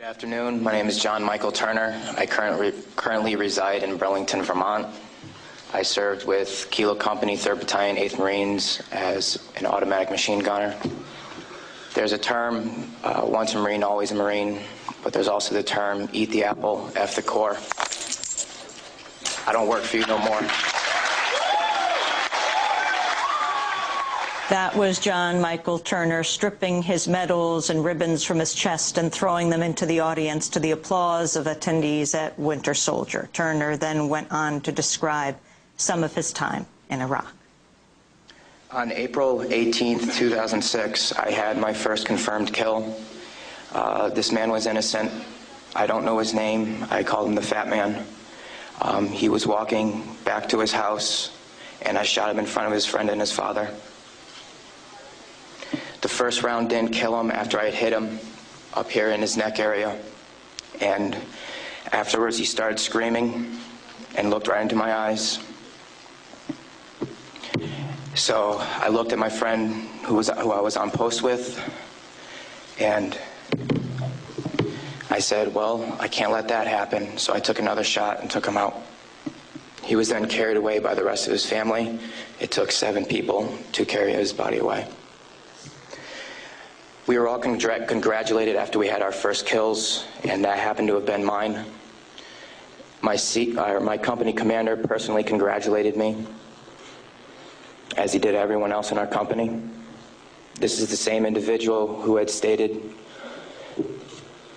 Afternoon. My name is John Michael Turner. I currently reside in Burlington, Vermont. I served with Kilo Company, 3rd Battalion, 8th Marines as an automatic machine gunner. There's a term, once a Marine, always a Marine, but there's also the term, eat the apple, F the Corps. I don't work for you no more. That was John Michael Turner stripping his medals and ribbons from his chest and throwing them into the audience to the applause of attendees at Winter Soldier. Turner then went on to describe some of his time in Iraq. On April 18th, 2006, I had my first confirmed kill. This man was innocent. I don't know his name. I called him the Fat Man. He was walking back to his house, and I shot him in front of his friend and his father. The first round didn't kill him after I had hit him up here in his neck area. And afterwards he started screaming and looked right into my eyes. So I looked at my friend who I was on post with, and I said, well, I can't let that happen. So I took another shot and took him out. He was then carried away by the rest of his family. It took 7 people to carry his body away. We were all congratulated after we had our first kills, and that happened to have been mine. My company commander personally congratulated me, as he did everyone else in our company. This is the same individual who had stated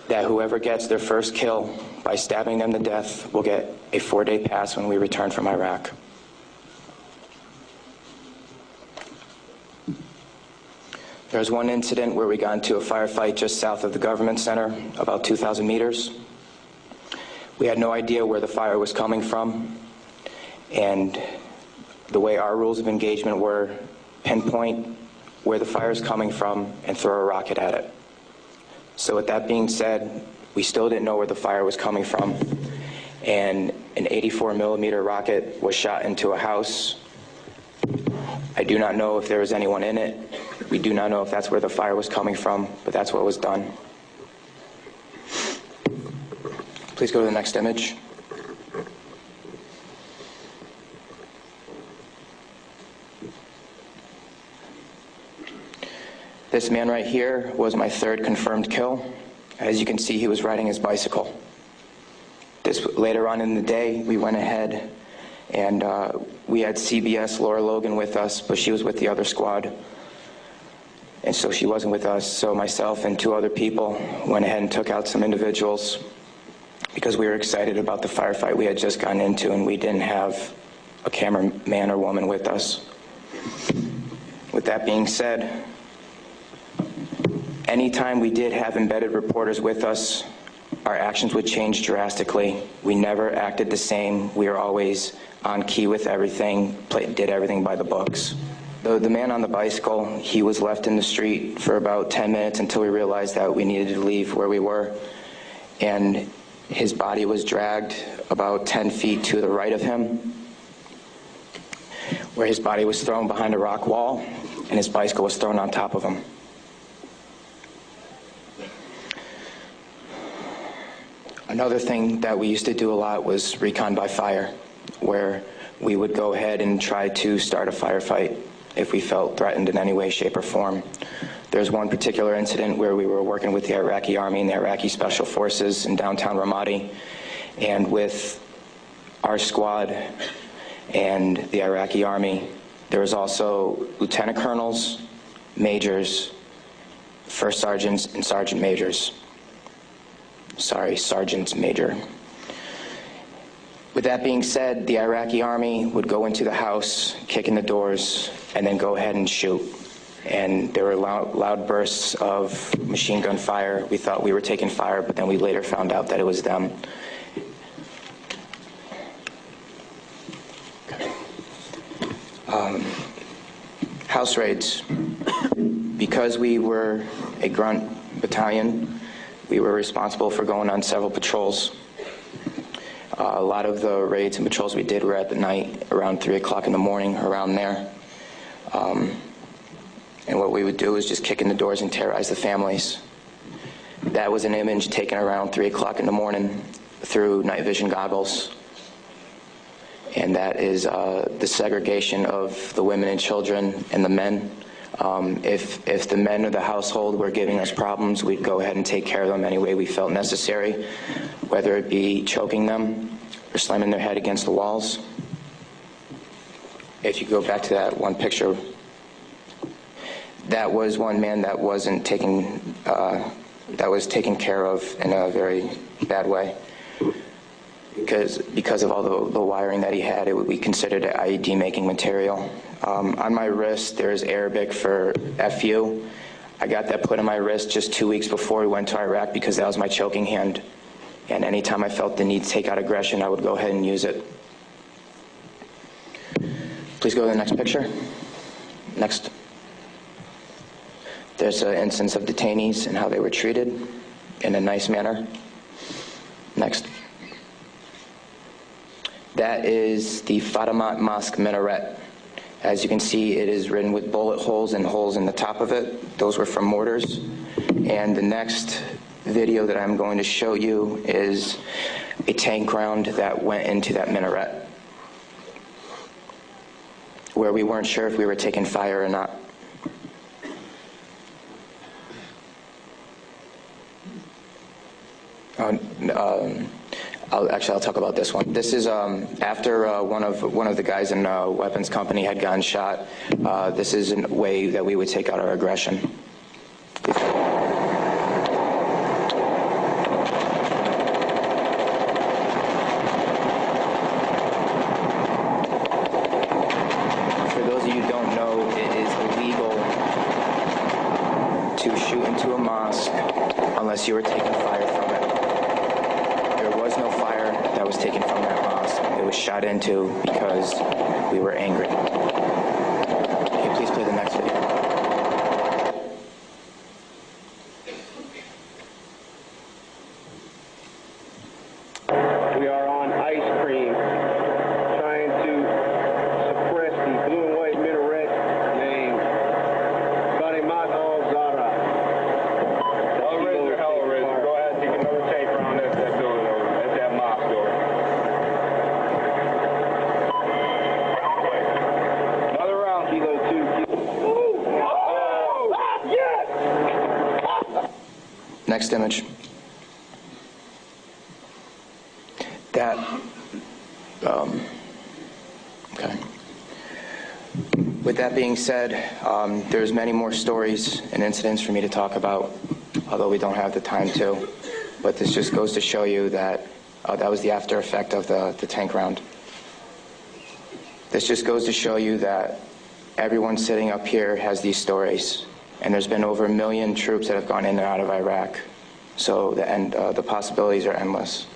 that whoever gets their first kill by stabbing them to death will get a 4-day pass when we return from Iraq. There was one incident where we got into a firefight just south of the government center, about 2,000 meters. We had no idea where the fire was coming from, and the way our rules of engagement were, pinpoint where the fire is coming from and throw a rocket at it. So with that being said, we still didn't know where the fire was coming from, and an 84mm rocket was shot into a house. I do not know if there was anyone in it. We do not know if that's where the fire was coming from, but that's what was done. Please go to the next image. This man right here was my 3rd confirmed kill. As you can see, he was riding his bicycle. Later on in the day, we went ahead and we had CBS Laura Logan with us, but she was with the other squad. And so she wasn't with us, so myself and 2 other people went ahead and took out some individuals because we were excited about the firefight we had just gotten into, and we didn't have a cameraman or woman with us. With that being said, anytime we did have embedded reporters with us, our actions would change drastically. We never acted the same. We were always on key with everything, did everything by the books. The man on the bicycle, he was left in the street for about 10 minutes until we realized that we needed to leave where we were. And his body was dragged about 10 feet to the right of him, where his body was thrown behind a rock wall, and his bicycle was thrown on top of him. Another thing that we used to do a lot was recon by fire, where we would go ahead and try to start a firefight if we felt threatened in any way, shape, or form. There's one particular incident where we were working with the Iraqi Army and the Iraqi Special Forces in downtown Ramadi, and with our squad and the Iraqi Army, there was also lieutenant colonels, majors, first sergeants, and sergeant majors. Sorry, sergeants major. With that being said, the Iraqi Army would go into the house, kick in the doors, and then go ahead and shoot. And there were loud bursts of machine gun fire. We thought we were taking fire, but then we later found out that it was them. House raids. Because we were a grunt battalion, we were responsible for going on several patrols. A lot of the raids and patrols we did were at the night, around 3 o'clock in the morning, around there. And what we would do is just kick in the doors and terrorize the families. That was an image taken around 3 o'clock in the morning through night vision goggles. And that is the segregation of the women and children and the men. If the men of the household were giving us problems, we'd go ahead and take care of them any way we felt necessary, whether it be choking them or slamming their head against the walls. If you go back to that one picture, that was one man that wasn't taken, that was taken care of in a very bad way. Because of all the wiring that he had, it would be considered an IED making material. On my wrist, there's Arabic for FU. I got that put on my wrist just 2 weeks before we went to Iraq because that was my choking hand. And anytime I felt the need to take out aggression, I would go ahead and use it. Please go to the next picture. Next. There's an instance of detainees and how they were treated in a nice manner. Next. That is the Fatimat Mosque minaret. As you can see, it is written with bullet holes and holes in the top of it. Those were from mortars. And the next video that I'm going to show you is a tank round that went into that minaret, where we weren't sure if we were taking fire or not. I'll talk about this one. This is after one of the guys in a weapons company had gotten shot. This is a way that we would take out our aggression. For those of you who don't know, it is illegal to shoot into a mosque unless you were taking fire from it. There was no fire that was taken from that mosque. It was shot into because we were angry. Can you please play the next video? We are on ice cream, trying to suppress the blue and white minaret named Fatimat al-Zahra. Hellraiser, Hellraiser. Go ahead, take another tape around that building over there. That's that mosque door. Another round. Kilo 2. Oh! Yes! Next image. That, okay. With that being said, there's many more stories and incidents for me to talk about, although we don't have the time to. But this just goes to show you that that was the after effect of the tank round. This just goes to show you that everyone sitting up here has these stories. And there's been over 1 million troops that have gone in and out of Iraq. So the possibilities are endless.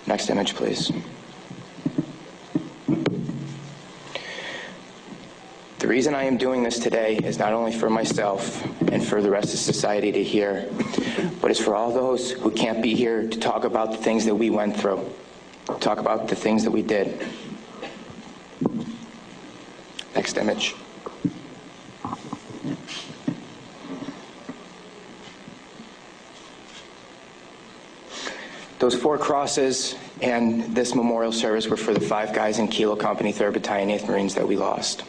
Next image, please. The reason I am doing this today is not only for myself and for the rest of society to hear, but it's for all those who can't be here to talk about the things that we went through, talk about the things that we did. Next image. Those 4 crosses and this memorial service were for the 5 guys in Kilo Company, 3rd Battalion, 8th Marines that we lost.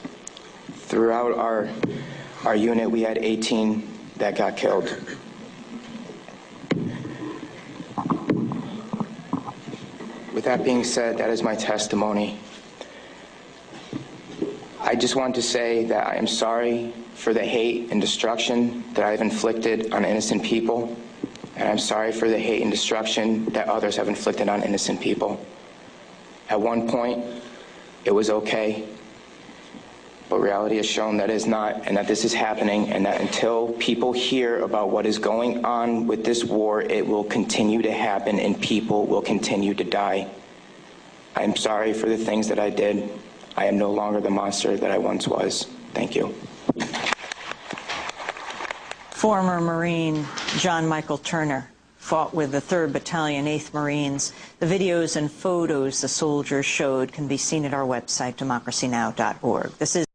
Throughout our unit, we had 18 that got killed. With that being said, that is my testimony. I just want to say that I am sorry for the hate and destruction that I've inflicted on innocent people. And I'm sorry for the hate and destruction that others have inflicted on innocent people. At one point, it was okay, but reality has shown that it is not, and that this is happening, and that until people hear about what is going on with this war, it will continue to happen and people will continue to die. I am sorry for the things that I did. I am no longer the monster that I once was. Thank you. Former Marine John Michael Turner fought with the 3rd Battalion, 8th Marines. The videos and photos the soldiers showed can be seen at our website, democracynow.org. This is